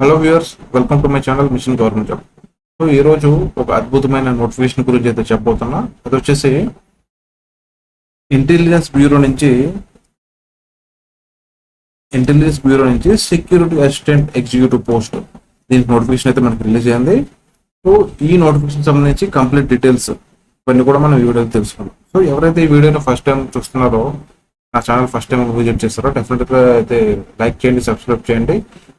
Hello viewers, welcome to my channel machine government job. So ఈరోజు ఒక అద్భుతమైన notification గురించి అయితే చెప్పబోతున్నా. అది వచ్చేసి ఇంటెలిజెన్స్ బ్యూరో నుంచి సెక్యూరిటీ అసిస్టెంట్ ఎగ్జిక్యూటివ్ పోస్ట్. దీనికి నోటిఫికేషన్ అయితే మనకి రిలీజ్ అయింది. సో ఈ నోటిఫికేషన్ సంబంధించి కంప్లీట్ డీటెయిల్స్ ఇవన్నీ కూడా మనం ఈ వీడియోలో తెలుసుకున్నాం. సో ఎవరైతే ఈ వీడియోని ఫస్ట్ టైం చూస్తున్నారో, నా ఛానల్ ఫస్ట్ టైం విజిట్ చేస్తారో డెఫినెట్గా అయితే లైక్ చేయండి, సబ్స్క్రైబ్ చేయండి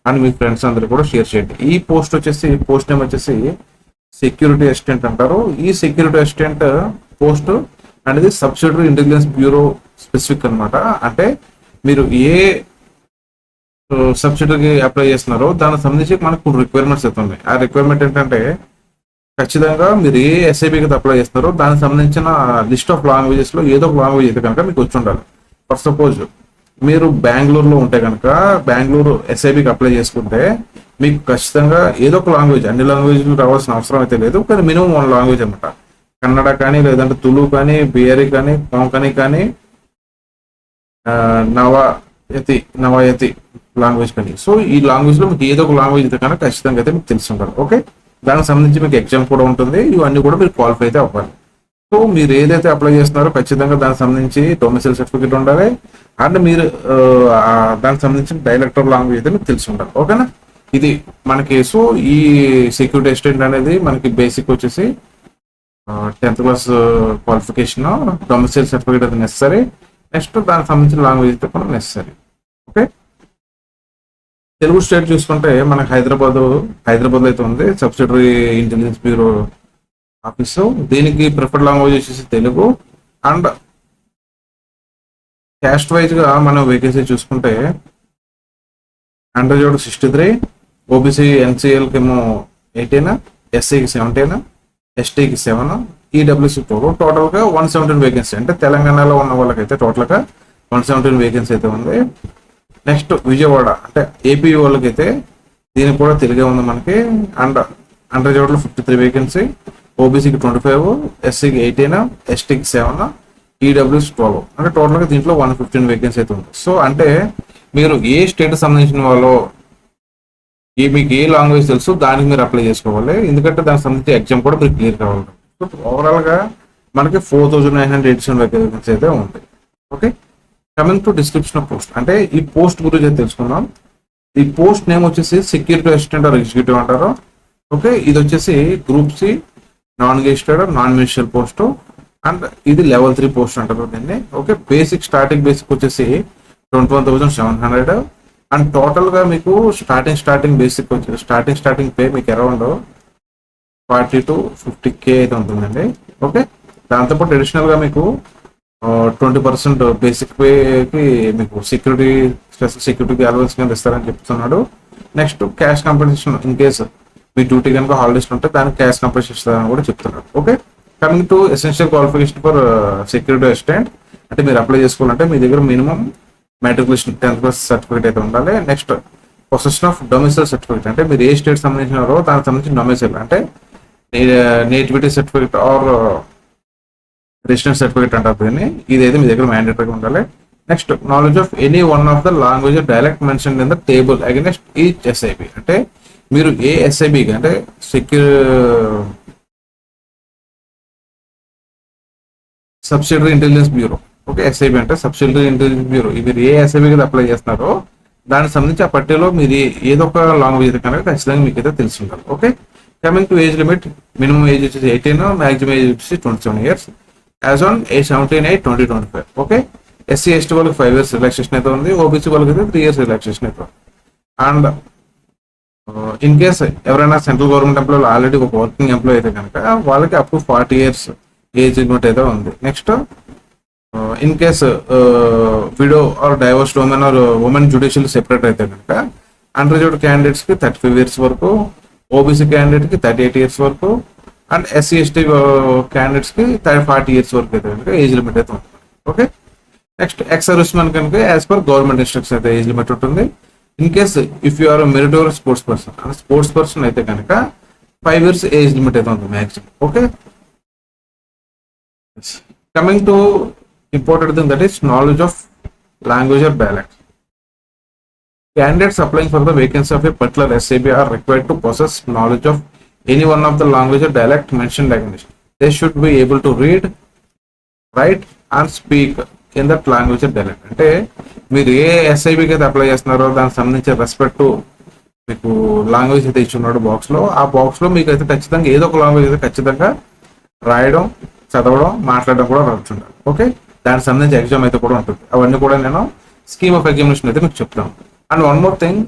అండ్ మీ ఫ్రెండ్స్ అందరూ కూడా షేర్ చేయండి. ఈ పోస్ట్ నేమ్ వచ్చేసి సెక్యూరిటీ అసిస్టెంట్ అంటారు. ఈ సెక్యూరిటీ అసిస్టెంట్ పోస్ట్ అనేది సబ్సిడరీ ఇంటెలిజెన్స్ బ్యూరో స్పెసిఫిక్ అనమాట. అంటే మీరు ఏ సబ్సిడరీకి అప్లై చేస్తున్నారో దానికి సంబంధించి మనకు రిక్వైర్మెంట్స్ అయితే ఉన్నాయి. ఆ రిక్వైర్మెంట్ ఏంటంటే ఖచ్చితంగా మీరు ఏ ఎస్ఐబికి అప్లై చేస్తున్నారో దానికి సంబంధించిన లిస్ట్ ఆఫ్ లాంగ్వేజెస్లో ఏదో ఒక లాంగ్వేజ్ అయితే కనుక మీకు వచ్చి ఉండాలి. ఫర్ సపోజ్ మీరు బెంగళూరులో ఉంటే కనుక బెంగళూరు ఎస్ఐబికి అప్లై చేసుకుంటే మీకు ఖచ్చితంగా ఏదో ఒక లాంగ్వేజ్, అన్ని లాంగ్వేజ్లు రావాల్సిన అవసరం అయితే లేదు, కానీ మినిమం 1 లాంగ్వేజ్ అనమాట. కన్నడ కానీ, లేదంటే తులు కానీ, బిహారీ కానీ, కొంకణి కానీ, నవాయతి లాంగ్వేజ్ కానీ. సో ఈ లాంగ్వేజ్లో మీకు ఏదో ఒక లాంగ్వేజ్ అయితే కనుక ఖచ్చితంగా అయితే మీకు తెలిసి ఉండాలి. ఓకే, దానికి సంబంధించి మీకు ఎగ్జామ్ కూడా ఉంటుంది. ఇవన్నీ కూడా మీరు క్వాలిఫై అయితే అవ్వాలి. సో మీరు ఏదైతే అప్లై చేస్తున్నారో ఖచ్చితంగా దానికి సంబంధించి డొమిసైల్ సర్టిఫికేట్ ఉండాలి అండ్ మీరు దానికి సంబంధించిన డైలెక్టర్ లాంగ్వేజ్ అయితే మీకు తెలిసి ఉండాలి. ఓకేనా, ఇది మనకి. సో ఈ సెక్యూరిటీ అసిస్టెంట్ అనేది మనకి బేసిక్ వచ్చేసి 10th class qualification, domicile certificate అయితే నెసరీ. నెక్స్ట్ దానికి సంబంధించిన లాంగ్వేజ్ అయితే కూడా నెసరీ. ఓకే, తెలుగు స్టేట్ చూసుకుంటే మనకి హైదరాబాద్లో అయితే ఉంది సబ్సిడరీ ఇంటెలిజెన్స్ బ్యూరో ఆఫీసు. దీనికి ప్రిఫర్డ్ లాంగ్వేజ్ వచ్చేసి తెలుగు. అండ్ క్యాస్ట్ వైజ్ గా మనం వేకెన్సీ చూసుకుంటే అండర్గ్రాడ్ 63, ఓబీసీ ఎన్సీఎల్కి ఏమో 18, ఎస్సీకి 17, ఎస్టీకి 7, ఈడబ్ల్యూసీ 4. టోటల్ గా 117 వేకెన్సీ. అంటే తెలంగాణలో ఉన్న వాళ్ళకైతే టోటల్ గా 117 వేకెన్సీ అయితే ఉంది. నెక్స్ట్ విజయవాడ అంటే ఏపీ వాళ్ళకైతే దీనికి కూడా తెలుగే ఉంది మనకి. అండ్ అండర్గ్రాడ్లో 53 వేకెన్సీ, ఓబీసీకి 25, ఎస్సీకి 18, ఎస్టీకి 7, ఈడబ్ల్యూఎస్ 12. అంటే టోటల్గా దీంట్లో 115 వేకెన్సీ అయితే ఉంది. సో అంటే మీరు ఏ స్టేట్ సంబంధించిన వాళ్ళు, మీకు ఏ లాంగ్వేజ్ తెలుసు దానికి మీరు అప్లై చేసుకోవాలి. ఎందుకంటే దానికి సంబంధించి ఎగ్జామ్ కూడా మీరు క్లియర్ కావాలి. సో ఓవరాల్గా మనకి 4987 వేకెన్సీ అయితే ఉంది. Okay, coming to description of post. అంటే ఈ పోస్ట్ గురించి అయితే తెలుసుకుందాం. ఈ పోస్ట్ నేమ్ వచ్చేసి సెక్యూరిటీ అసిస్టెంట్ ఆర్ ఎగ్జిక్యూటివ్ అంటారు. ఓకే, ఇది వచ్చేసి group C, non gazetted, non ministerial post. And ఇది లెవెల్ 3 పోస్ట్ అంటారు దీన్ని. ఓకే, స్టార్టింగ్ బేసిక్ వచ్చేసి 21,700. అండ్ టోటల్ గా మీకు స్టార్టింగ్ బేసిక్ వచ్చి స్టార్టింగ్ పే మీకు అరౌండ్ 40 to 50K అయితే ఉంటుందండి. ఓకే, దాంతోపాటు అడిషనల్ గా మీకు 20% బేసిక్ పేకి మీకు స్పెషల్ సెక్యూరిటీ అలవెన్స్ కింద ఇస్తారని చెప్తున్నాడు. Next cash compensation in case me duty కనుక హాలిడేస్ ఉంటే దానికి క్యాష్ కాంపెన్సేషన్ ఇస్తారని కూడా చెప్తున్నాడు. Okay, coming to essential qualification for security assistant. అంటే మీరు అప్లై చేసుకోవాలంటే మీ దగ్గర minimum matriculation 10th class certificate అయితే ఉండాలి. Next possession of domicile certificate. అంటే మీరు ఏ స్టేట్ సంబంధించినారో దానికి సంబంధించిన డొమిసైల్ అంటే nativity certificate or residence certificate అంటారు దీన్ని. ఇదైతే మీ దగ్గర మ్యాండేటరీగా ఉండాలి. Next knowledge of any one of the language dialect mention in the table against each SIB. అంటే మీరు ఏ ఎస్ఐబికి అంటే subsidiary intelligence bureau. Okay, SIB అంటే సబ్సిడరీ ఇంటెలిజెన్స్ బ్యూరో. మీరు ఏ ఎస్ఐబికి అప్లై చేస్తున్నారో దానికి సంబంధించి ఆ పట్టిలో మీరు ఏదో ఒక లాంగ్వేజ్ అయితే కనుక ఖచ్చితంగా మీకు అయితే తెలిసి ఉండాలి. Okay, coming to age limit, minimum age వచ్చేసి 18, మ్యాక్సిమం ఏజ్ వచ్చేసి 27 years as on 17/8/2025. Okay, SC ST వాళ్ళకి 5 years రిలాక్సేషన్ అయితే ఉంది. ఓబీసీ వాళ్ళకి అయితే 3 years రిలాక్సేషన్ అయితే ఉంది. అండ్ ఇన్ కేస్ ఎవరైనా సెంట్రల్ గవర్నమెంట్ ఎంప్లాయీలు ఆల్రెడీ ఒక వర్కింగ్ ఎంప్లాయీ అయితే కనుక వాళ్ళకి up to 40 years age limit అయితే ఉంది. Next in case widow or divorce women judicial separate అయితే కనుక అండర్గ్రాడ్ క్యాండిడేట్స్ కి 35 years వరకు, ఓబీసీ క్యాండిడేట్ కి 38 years వరకు, అండ్ ఎస్సీ ఎస్టీ క్యాండిడేట్స్ కి 40 years వరకు అయితే కనుక ఏజ్ లిమిట్ అయితే ఉంటుంది. Okay, next ex servicemen కనుక యాజ్ పర్ గవర్నమెంట్ ఇన్స్ట్రక్షన్ అయితే ఏజ్ లిమిట్ ఉంటుంది. In case if you are meritorious sports person అయితే కనుక 5 years ఏజ్ లిమిట్ అయితే ఉంటుంది maximum. Okay, coming to important thing that is knowledge of language or dialect. Candidates applying for the vacancy of a particular SAB are required to possess knowledge of any one of the language or dialect mentioned examination. They should be able to read, write and speak in that language or dialect. అంటే మీరు ఏ ఎస్ఐబికి అయితే apply చేస్తున్నారో దానికి సంబంధించిన respect మీకు language అయితే ఇచ్చున్నాడు బాక్స్లో, ఆ బాక్స్లో మీకు అయితే ఖచ్చితంగా ఏదో ఒక లాంగ్వేజ్ అయితే ఖచ్చితంగా రాయడం, చదవడం, మాట్లాడడం కూడా రాస్తుంటారు. ఓకే, దానికి సంబంధించి ఎగ్జామ్ అయితే కూడా ఉంటుంది. అవన్నీ కూడా నేను స్కీమ్ ఆఫ్ ఎగ్జామినేషన్ అయితే మీకు చెప్తాను. And one more thing,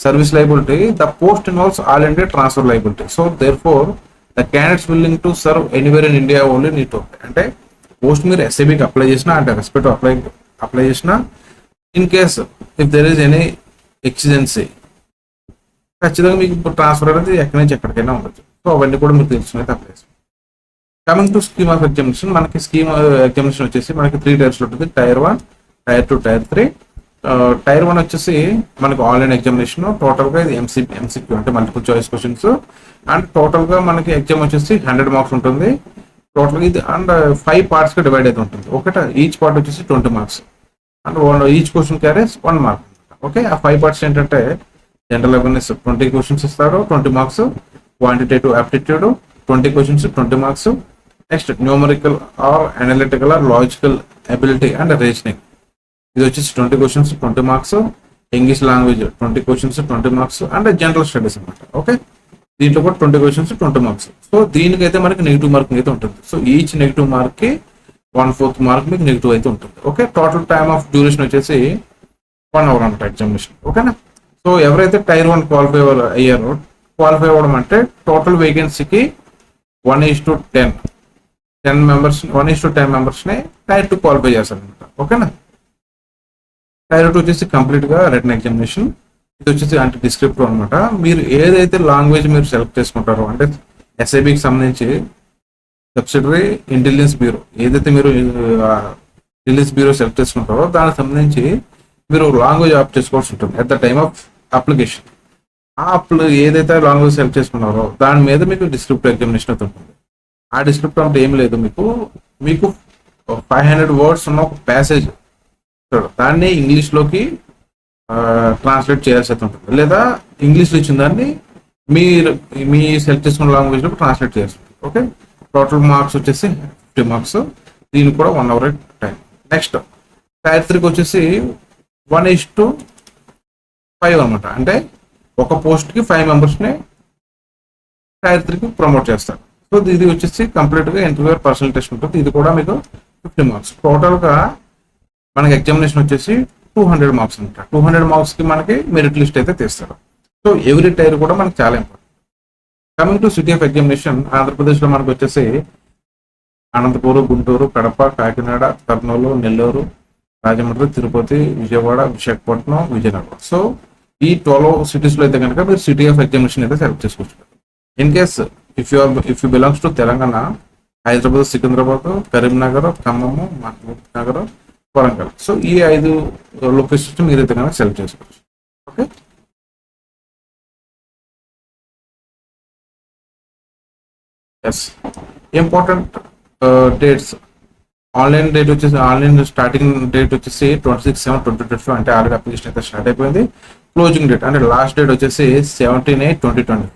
service liability, the post involves all India transfer liability. So therefore the candidates willing to serve anywhere in India only need to apply. అంటే post మీరు ఎస్ఐబికి apply చేసినా, అంటే respect apply చేసినా, in case if there is any exigency ఖచ్చితంగా మీకు ఇప్పుడు transfer అనేది ఎక్కడి నుంచి ఎక్కడికైనా ఉండొచ్చు. సో అవన్నీ కూడా మీరు తెలుసుకునేది అప్లై చేస్తాం. Coming to scheme of examination, మనకి స్కీమ్ ఎగ్జామినేషన్ వచ్చేసి మనకి 3 టైర్స్ ఉంటుంది. Tyre 1, tyre 2, tyre 3. టైర్ 1 వచ్చేసి మనకి ఆన్లైన్ ఎగ్జామినేషన్. టోటల్గా ఇది ఎంసీక్యూ అంటే మల్టిపుల్ చాయిస్ క్వశ్చన్స్. అండ్ టోటల్గా మనకి ఎగ్జామ్ వచ్చేసి 100 మార్క్స్ ఉంటుంది టోటల్గా ఇది. అండ్ 5 పార్ట్స్గా డివైడ్ అయితే ఉంటుంది. ఒకటి ఈచ్ పార్ట్ వచ్చేసి 20 marks. And each question carries 1 mark. Okay, ఆ 5 పార్ట్స్ ఏంటంటే జనరల్ అవేర్నెస్ 20 క్వశ్చన్స్ ఇస్తారు, 20 marks. Quantitative aptitude 20 questions, 20 marks. Next numerical or analytical or logical ability and reasoning, ఇది వచ్చేసి 20 questions, 20 marks. English language 20 questions, 20 marks. And general studies అనమాట. Okay, దీంట్లో కూడా 20 questions, 20 marks. So దీనికైతే మనకి negative marking అయితే ఉంటుంది. సో ఈచ్ నెగిటివ్ మార్క్కి 1/4 మార్క్ మీకు నెగిటివ్ అయితే ఉంటుంది. Okay, total time of duration వచ్చేసి 1 అవర్ అనమాట ఎగ్జామినేషన్. ఓకేనా. సో ఎవరైతే టైర్ 1 క్వాలిఫై అయ్యారో, క్వాలిఫై అవ్వడం అంటే టోటల్ వేకెన్సీకి 1:10 మెంబర్స్ని టైర్ 2 క్వాలిఫై చేస్తారనమాట. ఓకేనా. టైర్ 2 వచ్చేసి కంప్లీట్గా రిటన్ ఎగ్జామినేషన్. ఇది వచ్చేసి అంటే డిస్క్రిప్టివ్ అనమాట. మీరు ఏదైతే లాంగ్వేజ్ మీరు సెలెక్ట్ చేసుకుంటారో, అంటే ఎస్ఐబికి సంబంధించి సబ్సిడరీ ఇంటెలిజెన్స్ బ్యూరో ఏదైతే మీరు ఇంటెలిజెన్స్ బ్యూరో సెలెక్ట్ చేసుకుంటారో దానికి సంబంధించి మీరు లాంగ్వేజ్ ఆప్ట్ చేసుకోవాల్సి ఉంటుంది at the time of application. ఏదైతే లాంగ్వేజ్ సెలెక్ట్ చేసుకున్నారో దాని మీద మీకు డిస్క్రిప్టివ్ ఎగ్జామినేషన్ అయితే ఉంటుంది. ఆ డిస్క్రిప్టివ్ అంటే ఏం లేదు, మీకు 500 వర్డ్స్ ఉన్న ఒక ప్యాసేజ్, దాన్ని ఇంగ్లీష్లోకి ట్రాన్స్లేట్ చేయాల్సి అయితే ఉంటుంది. లేదా ఇంగ్లీష్లో ఇచ్చిన దాన్ని మీ సెలెక్ట్ చేసుకున్న లాంగ్వేజ్లోకి ట్రాన్స్లేట్ చేయాల్సి ఉంటుంది. ఓకే, టోటల్ మార్క్స్ వచ్చేసి 50 మార్క్స్. దీనికి కూడా 1 అవర్ టైం. నెక్స్ట్ టైర్ 3కి వచ్చేసి 1:5 అనమాట. అంటే ఒక పోస్ట్కి 5 మెంబర్స్ని టైర్ 3కి ప్రమోట్ చేస్తారు. సో ఇది వచ్చేసి కంప్లీట్గా ఇంటర్వ్యూ పర్సనల్ టెస్ట్ ఉంటుంది. ఇది కూడా మీకు 50 మార్క్స్. టోటల్గా మనకి ఎగ్జామినేషన్ వచ్చేసి 200 మార్క్స్ అనమాట. 200 మార్క్స్కి మనకి మెరిట్ లిస్ట్ అయితే తీస్తారు. సో ఎవ్రీ టైర్ కూడా మనకి చాలా important. Coming to city of examination, ఆంధ్రప్రదేశ్లో మనకు వచ్చేసి అనంతపురం, గుంటూరు, కడప, కాకినాడ, కర్నూలు, నెల్లూరు, రాజమండ్రి, తిరుపతి, విజయవాడ, విశాఖపట్నం, విజయనగరం. సో ఈ 12 సిటీస్లో అయితే కనుక మీరు సిటీ ఆఫ్ ఎగ్జామినేషన్ అయితే సెలెక్ట్ చేసుకోవచ్చు. In case if you belongs to Telangana, Hyderabad, Secunderabad, Karimnagar, Khammam, Mahabubnagar, Warangal. So ఈ 5 లొకేషన్స్ మీరైతే కనుక సెలెక్ట్ చేసుకోవచ్చు. Okay, yes important dates. Online date వచ్చేసి ఆన్లైన్ స్టార్టింగ్ డేట్ వచ్చేసి 26/7/2025, అంటే ఆల్రెడీ అప్లికేషన్ అయితే స్టార్ట్ అయిపోయింది. క్లోజింగ్ డేట్ అంటే లాస్ట్ డేట్ వచ్చేసి 17/8/2025.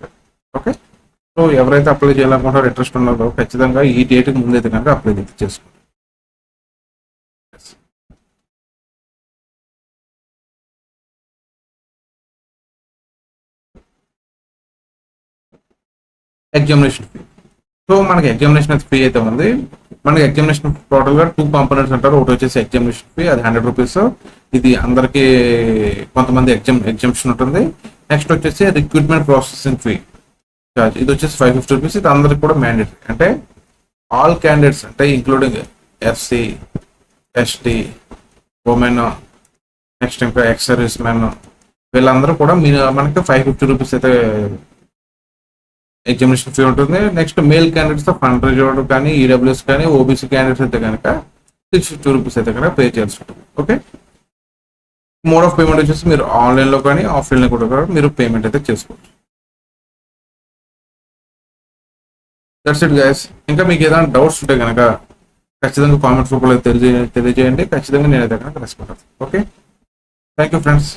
ఓకే, సో ఎవరైతే అప్లై చేయాలనుకుంటారో, ఇంట్రెస్ట్ ఉన్నారో ఖచ్చితంగా ఈ డేట్కి ముందైతే కనుక అప్లై చేసుకోండి. Examination fee. సో మనకి ఎగ్జామినేషన్ ఫీ అయితే ఉంది. మనకి ఎగ్జామినేషన్ టోటల్గా 2 కాంపోనెంట్స్ అంటారు. ఒకటి వచ్చేసి ఎగ్జామినేషన్ ఫీ, అది 100 రూపీస్. ఇది అందరికీ కొంతమంది ఎగ్జామ్షన్ ఉంటుంది. నెక్స్ట్ వచ్చేసి రిక్రూట్మెంట్ ప్రాసెసింగ్ ఫీ చార్జ్, ఇది వచ్చేసి 550 రూపీస్. ఇది అందరికి కూడా మ్యాండేటరీ. అంటే ఆల్ క్యాండిడేట్స్ అంటే including SC, ST, women, next ఇంకా ఎక్స్ సర్వీస్ మెన్, వీళ్ళందరూ కూడా మనకి 550 రూపీస్ అయితే ఎగ్జామినేషన్ ఫీ ఉంటుంది. Next male candidates fund reserved కానీ, ఈడబ్ల్యూఎస్ కానీ, ఓబీసీ క్యాండిడేట్స్ అయితే కనుక 650 రూపీస్ అయితే కనుక పే చేయాల్సి ఉంటుంది. ఓకే, మోడ్ ఆఫ్ పేమెంట్ వచ్చేసి మీరు ఆన్లైన్లో కానీ ఆఫ్లైన్లో కూడా మీరు పేమెంట్ అయితే చేసుకోవచ్చు. That's it guys. ఇంకా మీకు ఏదైనా డౌట్స్ ఉంటే కనుక ఖచ్చితంగా కామెంట్ రూపంలో తెలియజేయండి. ఖచ్చితంగా నేనైతే కనుక రెస్పాండ్ అవుతాను. Okay, thank you friends.